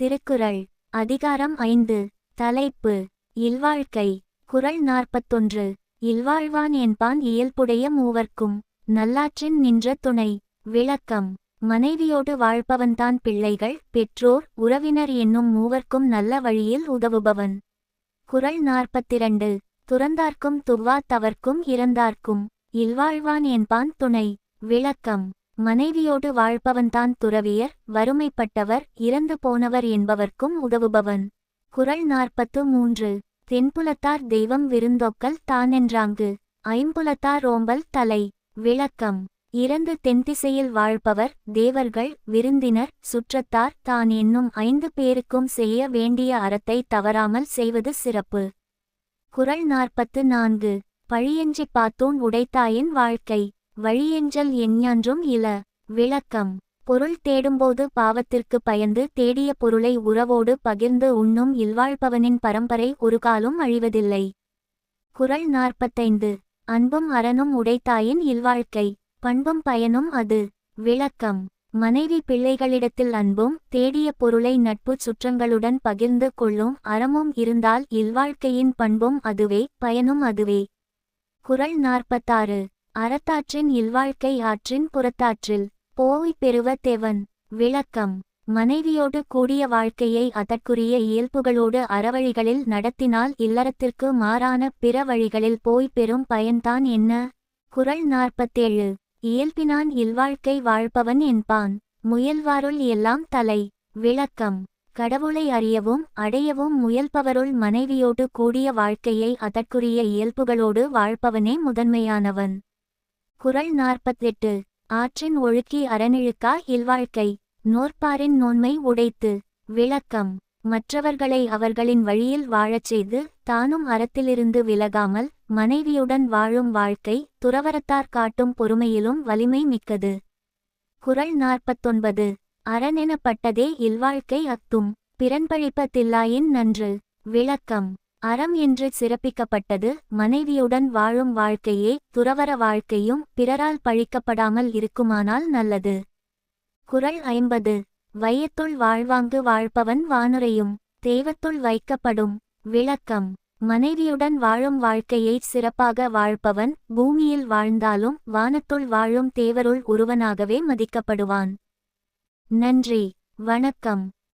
திருக்குறள் அதிகாரம் 5 தலைப்பு இல்வாழ்க்கை குறள் 41 இல்வாழ்வான் என்பான் இயல்புடைய மூவர்க்கும் நல்லாற்றின் நின்ற துணை. விளக்கம் மனைவியோடு வாழ்பவன்தான் பிள்ளைகள் பெற்றோர் உறவினர் என்னும் மூவர்க்கும் நல்ல வழியில் உதவுபவன். குறள் 42 துறந்தார்க்கும் துவ்வாத்தவர்க்கும் இறந்தார்க்கும் இல்வாழ்வான் என்பான் துணை. விளக்கம் மனைவியோடு வாழ்பவன்தான் துறவியர் வறுமைப்பட்டவர் இறந்து போனவர் என்பவர்க்கும் உதவுபவன். குறள் 43 தென்புலத்தார் தெய்வம் விருந்தொக்கல் தானென்றாங்கு ஐம்புலத்தார் ஓம்பல் தலை. விளக்கம் இறந்து தென்திசையில் வாழ்பவர் தேவர்கள் விருந்தினர் சுற்றத்தார் தான் என்னும் 5 பேருக்கும் செய்ய வேண்டிய அறத்தை தவறாமல் செய்வது சிறப்பு. குறள் 44 பழியெஞ்சி பாத்தூன் உடைத்தாயின் வாழ்க்கை வழியெஞ்சல் எஞ்ஞான்றும் இல. விளக்கம் பொருள் தேடும்போது பாவத்திற்கு பயந்து தேடிய பொருளை உறவோடு பகிர்ந்து உண்ணும் இல்வாழ்பவனின் பரம்பரை ஒருகாலும் அழிவதில்லை. குறள் 45 அன்பும் அறனும் உடைத்தாயின் இல்வாழ்க்கை பண்பும் பயனும் அது. விளக்கம் மனைவி பிள்ளைகளிடத்தில் அன்பும் தேடிய பொருளை நட்பு சுற்றங்களுடன் பகிர்ந்து கொள்ளும் அறமும் இருந்தால் இல்வாழ்க்கையின் பண்பும் அதுவே பயனும் அதுவே. குறள் 46 அறத்தாற்றின் இல்வாழ்க்கை ஆற்றின் புறத்தாற்றில் போய் பெறுவ தெவன். விளக்கம் மனைவியோடு கூடிய வாழ்க்கையை அதற்குரிய இயல்புகளோடு அறவழிகளில் நடத்தினால் இல்லறத்திற்கு மாறான பிற வழிகளில் போய் பெறும் பயன்தான் என்ன. குறள் 47 இயல்பினான் இல்வாழ்க்கை வாழ்பவன் என்பான் முயல்வாருள் எல்லாம் தலை. விளக்கம் கடவுளை அறியவும் அடையவும் முயல்பவருள் மனைவியோடு கூடிய வாழ்க்கையை அதற்குரிய இயல்புகளோடு வாழ்பவனே முதன்மையானவன். குறள் 48 ஆற்றின் ஒழுக்கி அறனிழுக்கா இல்வாழ்க்கை நோற்பாரின் நோன்மை உடைத்து. விளக்கம் மற்றவர்களை அவர்களின் வழியில் வாழச் செய்து தானும் அறத்திலிருந்து விலகாமல் மனைவியுடன் வாழும் வாழ்க்கை துறவறத்தார் காட்டும் பொறுமையிலும் வலிமை மிக்கது. குறள் 49 அறனெனப்பட்டதே இல்வாழ்க்கை அக்தும் பிறன்பழிப்ப தில்லாயின் நன்று. விளக்கம் அறம் என்று சிறப்பிக்கப்பட்டது மனைவியுடன் வாழும் வாழ்க்கையே துறவற வாழ்க்கையும் பிறரால் பழிக்கப்படாமல் இருக்குமானால் நல்லது. குறள் 50 வையத்துள் வாழ்வாங்கு வாழ்பவன் வானுரையும் தெய்வத்துள் வைக்கப்படும். விளக்கம் மனைவியுடன் வாழும் வாழ்க்கையை சிறப்பாக வாழ்பவன் பூமியில் வாழ்ந்தாலும் வானத்துள் வாழும் தேவருள் ஒருவனாகவே மதிக்கப்படுவான். நன்றி வணக்கம்.